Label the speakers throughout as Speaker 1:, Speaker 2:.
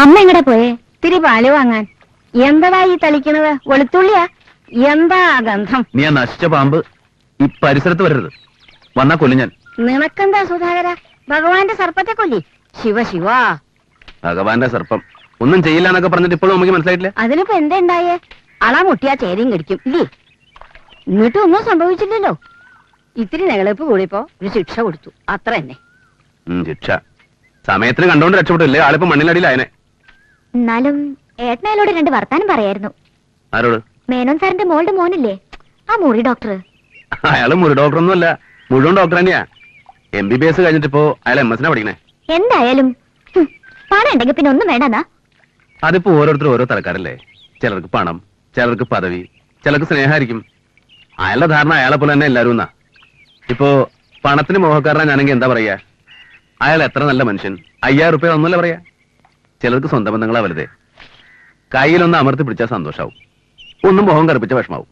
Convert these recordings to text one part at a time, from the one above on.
Speaker 1: അമ്മ എങ്ങടെ പോയേ? ഇത്തിരി പാല് വാങ്ങാൻ. എന്താ ഈ തളിക്കണത്? വെളുത്തുള്ളിയാ? എന്താ ഗന്ധം?
Speaker 2: നീ ആ നശിച്ച പാമ്പ് ഈ പരിസരത്ത് വരരുത്. വന്നാ കൊല്ലു ഞാൻ.
Speaker 1: നിനക്കെന്താ സുധാകര? ഭഗവാന്റെ സർപ്പത്തെ കൊല്ലി. ശിവ ശിവ.
Speaker 2: ഭഗവാന്റെ സർപ്പം ഒന്നും ചെയ്യില്ല എന്നൊക്കെ പറഞ്ഞിട്ട് ഇപ്പോഴും നമുക്ക് മനസ്സിലായിട്ടില്ല.
Speaker 1: അതിനിപ്പോ എന്താ ഉണ്ടായേ? അള മുട്ടിയാ ചേരിയും കടിക്കും ഇല്ലേ? ഇങ്ങോട്ടും ഒന്നും സംഭവിച്ചില്ലല്ലോ. ഇത്തിരി നെകളപ്പ് കൂടിയപ്പോ ഒരു ശിക്ഷ കൊടുത്തു, അത്ര തന്നെ.
Speaker 2: ശിക്ഷ സമയത്തിന് കണ്ടോണ്ട് രക്ഷപ്പെട്ടില്ലേ? ആളിപ്പോ മണ്ണിലടിയിലായനെ.
Speaker 1: എന്നാലും ഏട്ടനോട് രണ്ട് വർത്താനം പറയായിരുന്നു.
Speaker 2: ആരോട്?
Speaker 1: മേനോൻ സാറിന്റെ മോളുടെ മോനില്ലേ, ആ മുറി ഡോക്ടർ.
Speaker 2: അയാള് മുറി ഡോക്ടറൊന്നും അല്ല, മുഴുവൻ ഡോക്ടർ തന്നെയാ. MBBS കഴിഞ്ഞിട്ടിപ്പോ അയാൾ MS പഠിക്കണേ.
Speaker 1: എന്തായാലും പണം ഉണ്ടെങ്കിൽ പിന്നെ ഒന്നും വേണ്ടെന്നാ.
Speaker 2: അതിപ്പോ ഓരോരുത്തരും ഓരോ തലക്കാരല്ലേ. ചിലർക്ക് പണം, ചിലർക്ക് പദവി, ചിലർക്ക് സ്നേഹമായിരിക്കും. അയാളുടെ ധാരണ അയാളെ പോലെ തന്നെ എല്ലാരും എന്നാ. ഇപ്പോ പണത്തിന് മോഹക്കാരനാ ഞാനെങ്കിൽ എന്താ പറയാ? അയാൾ എത്ര നല്ല മനുഷ്യൻ, 5000 രൂപ ഒന്നുമല്ല പറയാ. ചിലർക്ക് സ്വന്തം ബന്ധങ്ങളാ വലുതേ. കയ്യിലൊന്ന് അമർത്തി പിടിച്ചാൽ സന്തോഷാവും, ഒന്നും മോഹം കറുപ്പിച്ച വിഷമാവും.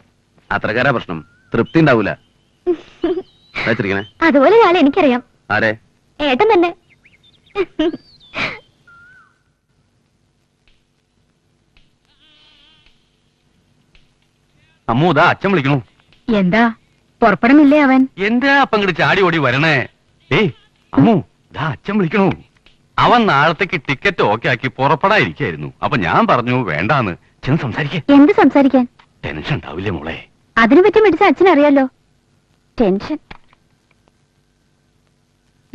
Speaker 2: അത്രക്കാരാ പ്രശ്നം. തൃപ്തി ഉണ്ടാവൂല.
Speaker 1: അതുപോലെ ഒരാളെ എനിക്കറിയാം.
Speaker 2: ആരെ?
Speaker 1: ഏട്ടൻ തന്നെ.
Speaker 3: അമ്മൂതാ അച്ഛൻ വിളിക്കണു.
Speaker 1: എന്താ പുറപ്പെടുന്നില്ലേ അവൻ?
Speaker 3: എന്താ അപ്പം ഇങ്ങോട്ട് ചാടി ഓടി വരണേ? ഏയ് അമ്മു, ദാ അച്ഛൻ വിളിക്കണു. അവൻ നാളത്തേക്ക് ടിക്കറ്റ് ഓക്കെ ആക്കി പുറപ്പെടാതിരിക്കായിരുന്നു. അപ്പൊ ഞാൻ പറഞ്ഞു വേണ്ടാന്ന്. ചെന്ന് സംസാരിക്കാൻ.
Speaker 1: എന്ത് സംസാരിക്കാൻ?
Speaker 3: ടെൻഷൻ ഉണ്ടാവില്ലേ മോളെ?
Speaker 1: അതിനെ പറ്റി മെഡിസിൻ അച്ഛനറിയാലോ. ടെൻഷൻ.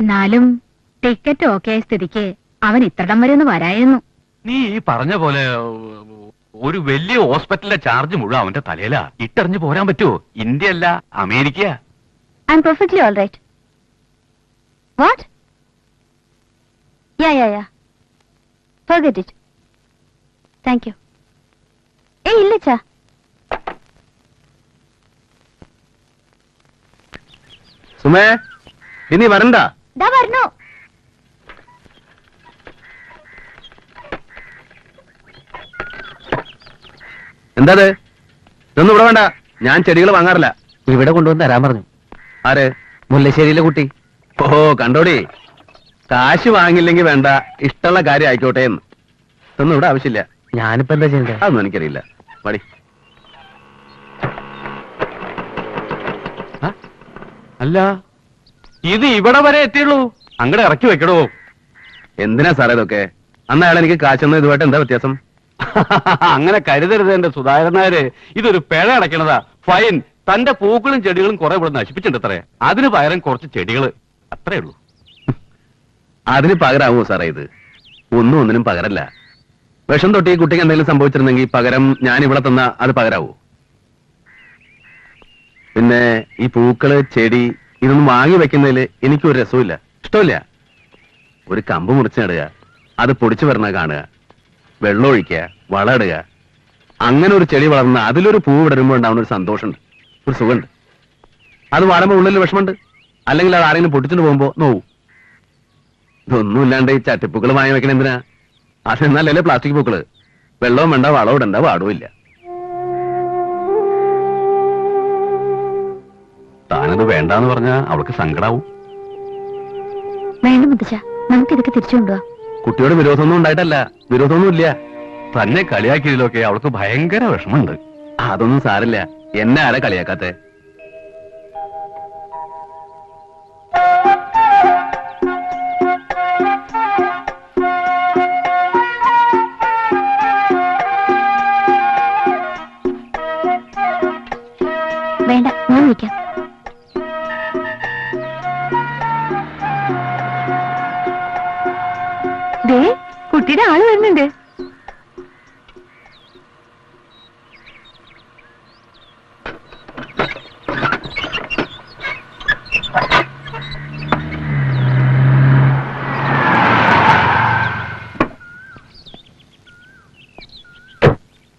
Speaker 1: എന്നാലും ടിക്കറ്റ് ഓക്കെ ആയ സ്ഥിതിക്ക് അവൻ ഇത്രടം വരെ ഒന്ന് വരായിരുന്നു.
Speaker 3: നീ ഈ പറഞ്ഞ പോലെ ഒരു വലിയ ഹോസ്പിറ്റലിലെ ചാർജ് മുഴുവൻ അവന്റെ തലയിലാ. ഇട്ടെറിഞ്ഞു പോരാൻ പറ്റുമോ? ഇന്ത്യ അല്ല America.
Speaker 1: I am perfectly all right. What? Yeah forget it. Thank you. ഏയ് ഇല്ലച്ചാ.
Speaker 2: സുമേ, ഇനി വരണ്ട.
Speaker 1: ദാ വരണോ.
Speaker 2: എന്താ ഇതൊന്നും ഇവിടെ വേണ്ട. ഞാൻ ചെടികൾ വാങ്ങാറില്ല.
Speaker 4: ഇവിടെ കൊണ്ടുവന്ന് തരാൻ പറഞ്ഞു.
Speaker 2: ആര്?
Speaker 4: മുല്ലശ്ശേരിയിലെ കുട്ടി.
Speaker 2: ഓ കണ്ടോടി, കാശ് വാങ്ങില്ലെങ്കിൽ വേണ്ട, ഇഷ്ടമുള്ള കാര്യം ആയിക്കോട്ടെ എന്ന്. ഇതൊന്നും ഇവിടെ ആവശ്യമില്ല.
Speaker 4: ഞാനിപ്പോ എന്താ ചെയ്യണ്ടേ?
Speaker 2: അതൊന്നും എനിക്കറിയില്ല. മടി.
Speaker 3: അല്ല, ഇത് ഇവിടെ വരെ എത്തിയുള്ളൂ. അങ്ങടെ ഇറക്കി വെക്കടോ.
Speaker 2: എന്തിനാ സാറേ ഇതൊക്കെ? അന്ന് അയാൾ എനിക്ക് കാശൊന്നും ഇതുമായിട്ട് എന്താ വ്യത്യാസം?
Speaker 3: അങ്ങനെ കരുതരുത് എന്റെ സുധാകരനാര്. ഇതൊരു പിഴ അടയ്ക്കണതാ, ഫൈൻ. തന്റെ പൂക്കളും ചെടികളും കുറെ ഇവിടെ നശിപ്പിച്ചിട്ടുണ്ട് അത്രേ. അതിന് പകരം കുറച്ച് ചെടികള്, അത്രേ ഉള്ളൂ.
Speaker 2: അതിന് പകരാവോ സാറേ ഇത്? ഒന്നിനും പകരല്ല. വിഷം തൊട്ട് ഈ കുട്ടിക്ക് എന്തെങ്കിലും സംഭവിച്ചിരുന്നെങ്കിൽ പകരം ഞാൻ ഇവിടെ തന്ന അത് പകരാവോ? പിന്നെ ഈ പൂക്കള്, ചെടി ഇതൊന്നും വാങ്ങി വെക്കുന്നതിൽ എനിക്കൊരു രസമില്ല, ഇഷ്ടമില്ല. ഒരു കമ്പ് മുറിച്ച് നടുക, അത് പൊടിച്ചു വരണ കാണുക, വെള്ളം ഒഴിക്കുക, വളമിടുക, അങ്ങനെ ഒരു ചെടി വളർന്ന് അതിലൊരു പൂ വിടരുമ്പോൾ ഉണ്ടാവുന്ന ഒരു സന്തോഷമുണ്ട്, ഒരു സുഖമുണ്ട്. അത് വളരുമ്പോൾ ഉള്ളിൽ വിഷമുണ്ട്, അല്ലെങ്കിൽ അത് ആരെങ്കിലും പൊട്ടിച്ചിട്ട് പോകുമ്പോ നോവും. ഇതൊന്നും ഇല്ലാണ്ട് ഈ ചട്ടിപ്പൂക്കൾ വാങ്ങി വെക്കണ എന്തിനാ? അതെന്നല്ലേ പ്ലാസ്റ്റിക് പൂക്കള്. വെള്ളവും വേണ്ട, വളവും ഇടണ്ട, പാടവും ഇല്ല.
Speaker 3: താനത് വേണ്ടാന്ന് പറഞ്ഞാ അവൾക്ക് സങ്കടാവും.
Speaker 1: വേണ്ട മുത്തച്ഛ, നമുക്ക് ഇതൊക്കെ തിരിച്ചു കൊണ്ടുപോവാം.
Speaker 2: കുട്ടിയോട് വിരോധമൊന്നും ഉണ്ടായിട്ടല്ല, വിരോധമൊന്നും ഇല്ല.
Speaker 3: തന്നെ കളിയാക്കിയതിലൊക്കെ അവൾക്ക് ഭയങ്കര വിഷമമുണ്ട്.
Speaker 2: അതൊന്നും സാരില്ല. എന്നെ ആരെ കളിയാക്കാത്തെ?
Speaker 1: വേണ്ട, ഞാൻ വിളിക്കാം. കുട്ടിയുടെ ആള് വരുന്നുണ്ട്.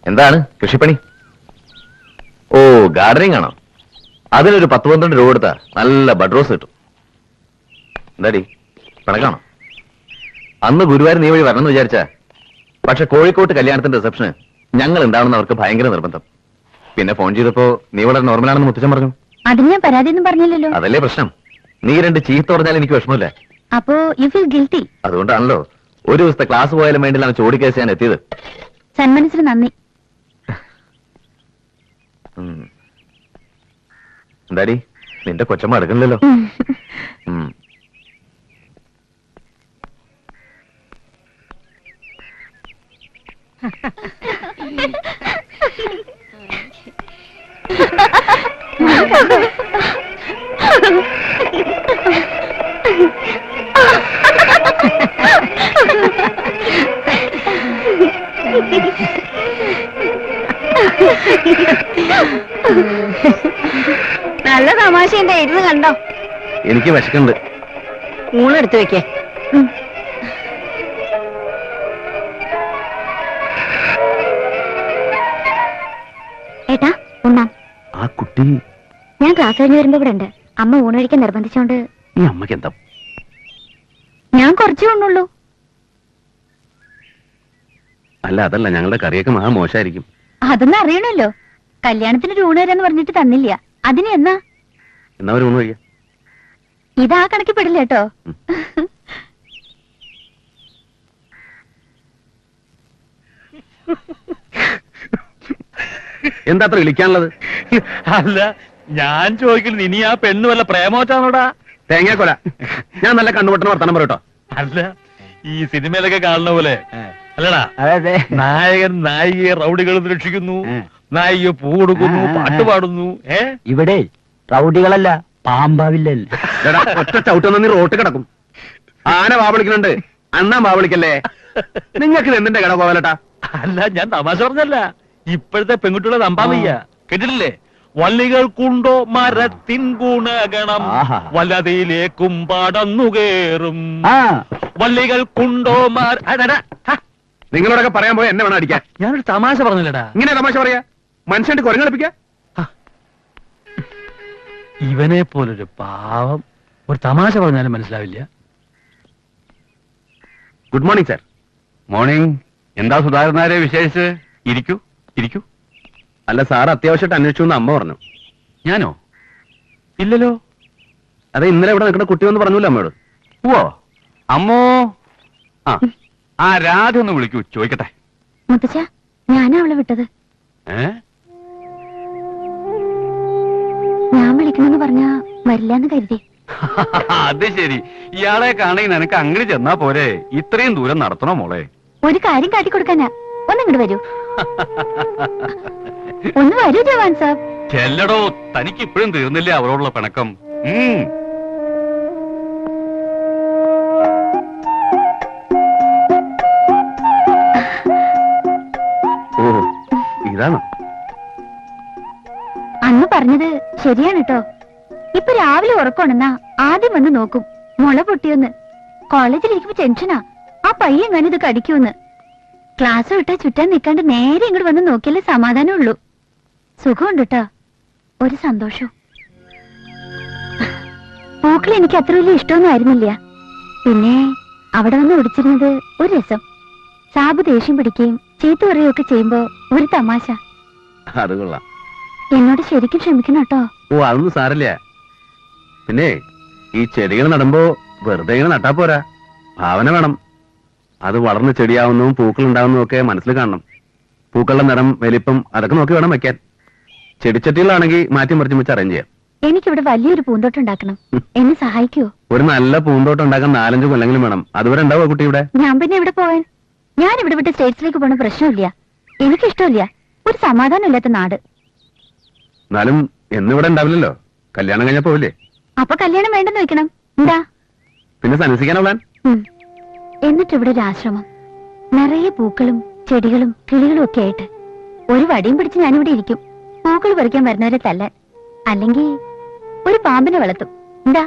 Speaker 2: എന്താണ് കൃഷിപ്പണി? ഓ, ഗാർഡനിങ് ആണോ? അതിനൊരു 10-12 രൂപ കൊടുത്താ നല്ല ബഡ്റോസ് കിട്ടും. എന്താടി പണക്കാണോ? അന്ന് ഗുരുവായൂർ നീ വഴി വരണമെന്ന് വിചാരിച്ചാ, പക്ഷെ കോഴിക്കോട്ട് കല്യാണത്തിന്റെ റിസപ്ഷന് ഞങ്ങൾ ഉണ്ടാവണമെന്ന് അവർക്ക് ഭയങ്കര നിർബന്ധം. പിന്നെ ഫോൺ ചെയ്തപ്പോ നീ വളരെ നോർമലാണെന്ന് മുത്തച്ഛൻ പറഞ്ഞു.
Speaker 1: അതിന് ഞാൻ പരാതിയൊന്നും പറഞ്ഞില്ലല്ലോ.
Speaker 2: അതല്ലേ പ്രശ്നം. നീ രണ്ട് ചീത്ത പറഞ്ഞാൽ എനിക്ക് വിഷമമില്ല.
Speaker 1: അപ്പോ യു ഫീൽ ഗിൽറ്റി.
Speaker 2: അതുകൊണ്ടാണല്ലോ ഒരു ദിവസത്തെ ക്ലാസ് പോയാലും വേണ്ടിയിലാണ് ചോടിക്കേസ് ഞാൻ എത്തിയത്.
Speaker 1: സന്മനസ്സിന് നന്ദി.
Speaker 2: എന്താടി നിന്റെ കൊച്ചമ്മ എടുക്കണില്ലല്ലോ.
Speaker 1: നല്ല തമാശ എന്റെ ഇരുന്ന് കണ്ടോ?
Speaker 2: എനിക്ക് വിശക്കുണ്ട്.
Speaker 1: ഊണെടുത്ത് വെക്കേ. ഏട്ടാ ഉണ്ണാം.
Speaker 2: ആ കുട്ടി
Speaker 1: ഞാൻ ക്ലാസ് കഴിഞ്ഞ് വരുമ്പോ ഇവിടെ ഉണ്ട്. അമ്മ ഊണ് കഴിക്കാൻ നിർബന്ധിച്ചോണ്ട്.
Speaker 2: ഈ അമ്മക്ക് എന്താ?
Speaker 1: ഞാൻ കുറച്ചേ ഉണ്ണുള്ളൂ.
Speaker 2: അല്ല അതല്ല, ഞങ്ങളുടെ കറിയൊക്കെ മഹാ മോശമായിരിക്കും.
Speaker 1: അതൊന്നും അറിയണല്ലോ. കല്യാണത്തിന് ഊണ് തരാന്ന് പറഞ്ഞിട്ട് തന്നില്ല. അതിന് എന്നാ
Speaker 2: എന്നാ ഒരു ഊണ് കഴിക്കാം.
Speaker 1: ഇതാ കണക്ക് പെടില്ല കേട്ടോ.
Speaker 2: എന്താ അത്ര വിളിക്കാനുള്ളത്?
Speaker 3: അല്ല ഞാൻ ചോദിക്കുന്നത്, ഇനി ആ പെണ്ണ് വല്ല പ്രേമോച്ചാണോടാ?
Speaker 2: തേങ്ങാക്കൊല. ഞാൻ നല്ല കണ്ണുപൊട്ടണ വർത്തമാനം പറയട്ടോ.
Speaker 3: അല്ല ഈ സിനിമയിലൊക്കെ കാണുന്ന പോലെ അല്ലടാ,
Speaker 4: അതെ
Speaker 3: നായകൻ നായികയെ റൗഡികൾ രക്ഷിക്കുന്നു, നായിക പൂ കൊടുക്കുന്നു, പാട്ട് പാടുന്നു.
Speaker 4: ഇവിടെ റൗഡികളല്ല, പാമ്പാവില്ലല്ലേ.
Speaker 2: ഒറ്റ ചവിട്ടുന്ന നീ റോട്ട് കിടക്കും. ആന വാവളിക്കുന്നുണ്ട്, അണ്ണാൻ വാവളിക്കല്ലേ. നിങ്ങൾക്ക് എന്തിന്റെ കട പോവലട്ടാ?
Speaker 3: അല്ല ഞാൻ തമാശ പറഞ്ഞല്ല, ഇപ്പോഴത്തെ പെൺകുട്ടികളെ നമ്പാൻ വയ്യ. കേട്ടിട്ടില്ലേ? വള്ളികൾക്കുണ്ടോ മരത്തിൻ ഗുണഗണം, വലതിലേക്കും പടന്നു കേറും. വള്ളികൾക്കുണ്ടോ
Speaker 2: നിങ്ങളോടൊക്കെ പറയാൻ പോയ എന്നെ വേണം അടിക്കാൻ.
Speaker 3: ഞാനൊരു തമാശ പറഞ്ഞില്ലടാ.
Speaker 2: ഇങ്ങനെ തമാശ പറയാ? മനുഷ്യന്റെ കുരങ്ങളിപ്പിക്ക.
Speaker 3: ഇവനെ പോലൊരു പാവം ഒരു തമാശ പറഞ്ഞാലും മനസ്സിലാവില്ല.
Speaker 2: Good morning sir.
Speaker 3: മോർണിംഗ്. എന്താ സുധാകരനാരെ വിശേഷിച്ച്? ഇരിക്കൂ ഇരിക്കൂ.
Speaker 2: അല്ല സാർ അത്യാവശ്യമായിട്ട് അന്വേഷിച്ചു എന്ന് അമ്മ പറഞ്ഞു.
Speaker 3: ഞാനോ? ഇല്ലല്ലോ.
Speaker 2: അതെ ഇന്നലെ ഇവിടെ നിൽക്കുന്ന കുട്ടി ഒന്ന് പറഞ്ഞല്ലോ അമ്മയോട്.
Speaker 3: ഓ അമ്മോ. ആ രാധ ഒന്ന് വിളിക്കൂ, ചോദിക്കട്ടെ.
Speaker 1: മുത്തച്ഛ, ഞാനാ അവളെ വിട്ടത്. ഞാൻ വിളിക്കണമെന്ന് പറഞ്ഞാ വരില്ലാന്ന് കരുതി.
Speaker 3: അത് ശരി. ഇയാളെ കാണുന്ന നിനക്ക് അങ്ങനെ ചെന്നാ പോരെ, ഇത്രയും ദൂരം നടത്തണോ മോളെ?
Speaker 1: ഒരു കാര്യം കാട്ടിക്കൊടുക്കാനാ. ഒന്നിങ്ങോട്ട് വരൂ. ഒന്ന് വരൂ ജവാൻ സാബ്.
Speaker 3: ചെല്ലടോ, തനിക്ക് ഇപ്പോഴും തീർന്നില്ലേ അവരോടുള്ള പിണക്കം?
Speaker 2: ഓ ഇതാണോ?
Speaker 1: അന്ന് പറഞ്ഞത് ശരിയാണ് കേട്ടോ. ഇപ്പൊ രാവിലെ ഉറക്കമുണ്ടെന്നാ ആദ്യം വന്ന് നോക്കും മുള പൊട്ടിയൊന്ന്. കോളേജിലിരിക്കുമ്പോ ടെൻഷനാ, ആ പയ്യൻ എങ്ങനെ ഇത് കടിക്കൂന്ന്. ക്ലാസ് വിട്ടാ ചുറ്റാൻ നിൽക്കാണ്ട് നേരെ ഇങ്ങോട്ട് വന്ന് നോക്കിയാലേ സമാധാനം ഉള്ളൂ. സുഖമുണ്ട് കേട്ടോ, ഒരു സന്തോഷം. പൂക്കൾ എനിക്ക് അത്ര വലിയ ഇഷ്ടമൊന്നും ആയിരുന്നില്ല. പിന്നെ അവിടെ വന്ന് ഒടിച്ചിരുന്നത് ഒരു രസം. സാബ് ദേഷ്യം പിടിക്കുകയും ചീത്ത പറയുകയൊക്കെ ചെയ്യുമ്പോ ഒരു തമാശ.
Speaker 2: അത് കൊള്ളാം.
Speaker 1: എന്നോട് ശരിക്കും ക്ഷമിക്കണം കേട്ടോ.
Speaker 2: ഓ അതൊന്നും സാരല്ല. പിന്നെ ഈ ചെടികൾ നടുമ്പോ വെറുതെ ഇങ്ങനെ നട്ടാ പോരാ, ഭാവന വേണം. അത് വളർന്ന് ചെടിയാവുന്നതും പൂക്കൾ ഉണ്ടാവുന്നതും ഒക്കെ മനസ്സിൽ കാണണം. പൂക്കളുടെ നിറം, വലിപ്പം അതൊക്കെ നോക്കി വേണം വെക്കാൻ. ചെടിച്ചട്ടികളാണെങ്കിൽ മാറ്റി മറിച്ച് വെച്ച് അറേഞ്ച് ചെയ്യാം.
Speaker 1: എനിക്കിവിടെ വലിയൊരു പൂന്തോട്ടം ഉണ്ടാക്കണം. എന്നെ സഹായിക്കുവോ?
Speaker 2: ഒരു നല്ല പൂന്തോട്ടം ഉണ്ടാക്കാൻ 4-5 കൊല്ലെങ്കിലും വേണം. അതുവരെ ഉണ്ടാവുക കുട്ടി ഇവിടെ?
Speaker 1: ഞാൻ പിന്നെ ഇവിടെ പോവാൻ? ഞാൻ ഇവിടെ വിട്ട് സ്റ്റേറ്റ്സിലേക്ക് പോണ പ്രശ്നമില്ല. എനിക്കിഷ്ടമില്ല ഒരു സമാധാനം ഇല്ലാത്ത നാട്.
Speaker 2: എന്നാലും എന്നിവിടെ ഉണ്ടാവില്ലല്ലോ, കല്യാണം കഴിഞ്ഞാ പോവില്ലേ?
Speaker 1: അപ്പൊ കല്യാണം വേണ്ടെന്ന് വെക്കണം. എന്താ
Speaker 2: പിന്നെ സന്യസിക്കാനോ പ്ലാൻ?
Speaker 1: എന്നിട്ട് ഇവിടെ ഒരു ആശ്രമം, നിറയെ പൂക്കളും ചെടികളും കിളികളും ഒക്കെ ആയിട്ട്. ഒരു വടിയും പിടിച്ച് ഞാനിവിടെ ഇരിക്കും, പൂക്കൾ പറിക്കാൻ വരുന്നവരെ തല്ലാൻ. അല്ലെങ്കിൽ ഒരു പാമ്പിനെ വളർത്തും. എന്താ?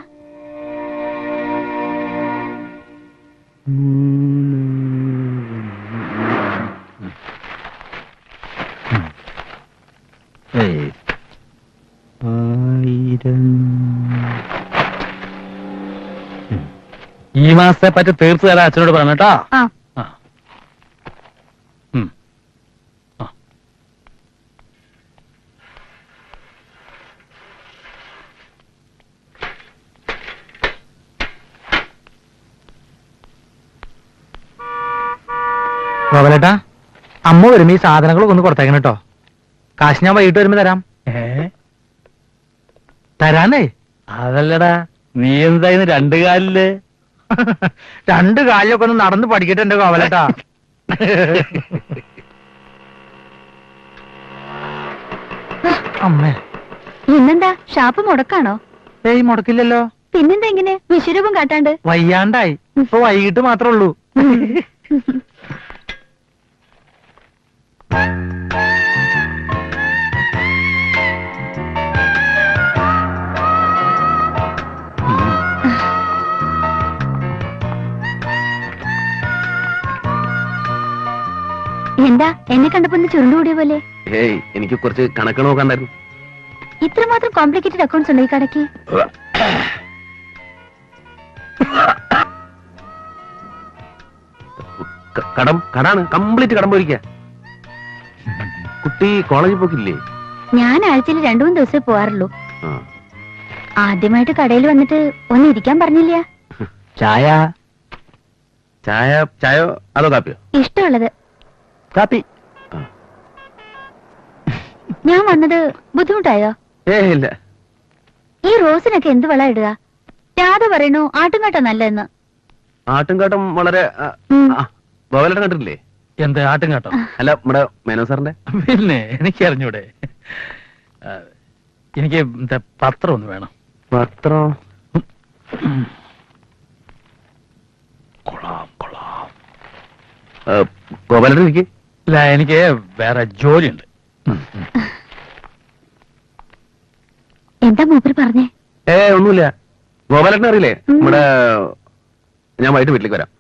Speaker 3: ഈ മാസത്തെ പറ്റി തീർത്ത് തരാൻ അച്ഛനോട് പറഞ്ഞേട്ടാ.
Speaker 5: ഗോപാലേട്ടാ, അമ്മ വരുമ്പോ ഈ സാധനങ്ങളൊക്കെ ഒന്ന് കൊടുത്തേക്കണം കേട്ടോ. കാശ് ഞാൻ വൈകിട്ട് വരുമ്പോ തരാം. തരാനേ?
Speaker 4: അതല്ലടാ, നീ എന്തായിരുന്നു രണ്ടു കാലില്?
Speaker 5: രണ്ട് കാലിലൊക്കെ ഒന്ന് നടന്ന് പഠിക്കട്ടെ എന്റെ ഗോപാലേട്ടാ. അമ്മേ,
Speaker 1: ഇന്നെന്താ ഷാപ്പ് മുടക്കാണോ?
Speaker 5: ഏയ് മുടക്കില്ലല്ലോ.
Speaker 1: പിന്നെന്താ ഇങ്ങനെ വിശ്വരൂപം കാട്ടാണ്ട്?
Speaker 5: വയ്യാണ്ടായി, ഇപ്പൊ വൈകിട്ട് മാത്രമേ ഉള്ളൂ.
Speaker 1: എന്താ എന്നെ കണ്ടപ്പോ ഒന്ന് ചുരുണ്ടുകൂടിയ പോലെ?
Speaker 2: ഏയ് എനിക്ക് കുറച്ച് കണക്ക് നോക്കാണ്ടായിരുന്നു.
Speaker 1: ഇത്രമാത്രം കോംപ്ലിക്കേറ്റഡ് അക്കൗണ്ട്സ് ഉണ്ടോ ഈ കടയ്ക്ക്?
Speaker 2: കടാണ്, കംപ്ലീറ്റ് കടം പോയിരിക്ക. കുട്ടി കോളേജിൽ പോക്കില്ലേ?
Speaker 1: ഞാൻ ആഴ്ചയിൽ 2-3 ദിവസമേ പോവാറുള്ളൂ.
Speaker 2: ആ.
Speaker 1: ആദ്യമായിട്ട് കടയിൽ വന്നിട്ട് ഒന്ന് ഇരിക്കാൻ പറഞ്ഞില്ല.
Speaker 4: ചായ?
Speaker 2: ചായ? ചായോ അതോ കാപ്പിയോ?
Speaker 1: ഇഷ്ടമുള്ളത്.
Speaker 4: കാപ്പി.
Speaker 1: ഞാൻ വന്നത് ബുദ്ധിമുട്ടായോ?
Speaker 2: ഇല്ല.
Speaker 1: ഈ റോസിനൊക്കെ എന്ത് വള ഇടുക? രാധ പറയണു ആട്ടുംകാട്ട നല്ലതെന്ന്.
Speaker 2: ആട്ടുംകാട്ടം വളരെ ഗോപാലേട്ടൻ കണ്ടിട്ടില്ലേ?
Speaker 5: എന്ത് ആട്ടും കേട്ടോ?
Speaker 2: അല്ല, നമ്മുടെ മേനോ സാറിന്റെ.
Speaker 5: പിന്നെ എനിക്ക് അറിഞ്ഞൂടെ. എനിക്ക് പത്രം ഒന്ന് വേണം.
Speaker 2: പത്രം?
Speaker 5: കൊള്ളാം കൊള്ളാം.
Speaker 2: ഗോപാലേട്ടൻ ഇരിക്കും.
Speaker 5: ഇല്ല, എനിക്ക് വേറെ ജോലിയുണ്ട്.
Speaker 1: എന്താ മൂപ്പര് പറഞ്ഞേ?
Speaker 2: ഒന്നുമില്ല. ഗോപാലേട്ടൻ അറിയില്ലേ? നമ്മുടെ ഞാൻ വൈകിട്ട് വീട്ടിലേക്ക് വരാം.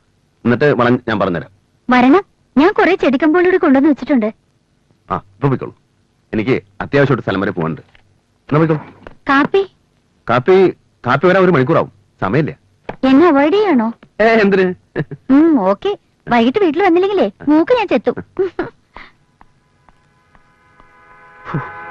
Speaker 2: എന്നിട്ട് ഞാൻ പറഞ്ഞുതരാം.
Speaker 1: വരണം. ഞാൻ കുറെ ചെടിക്കമ്പോളൂടെ കൊണ്ടുവന്ന് വെച്ചിട്ടുണ്ട്.
Speaker 2: ആ, ഇപ്പൊ പോയിക്കോളൂ. എനിക്ക് അത്യാവശ്യമായിട്ട് സ്ഥലം വരെ പോകാനുണ്ട്. എന്നാ പോയിക്കോളൂ.
Speaker 1: കാപ്പി?
Speaker 2: കാപ്പി വരാൻ 1 മണിക്കൂറാവും. സമയമില്ല.
Speaker 1: എന്നെ അവോയ്ഡ് ചെയ്യണോ?
Speaker 2: എന്തിന്?
Speaker 1: ഓക്കെ. വൈകിട്ട് വീട്ടിൽ വന്നില്ലെങ്കിലേ മൂക്ക് ഞാൻ ചെത്തും.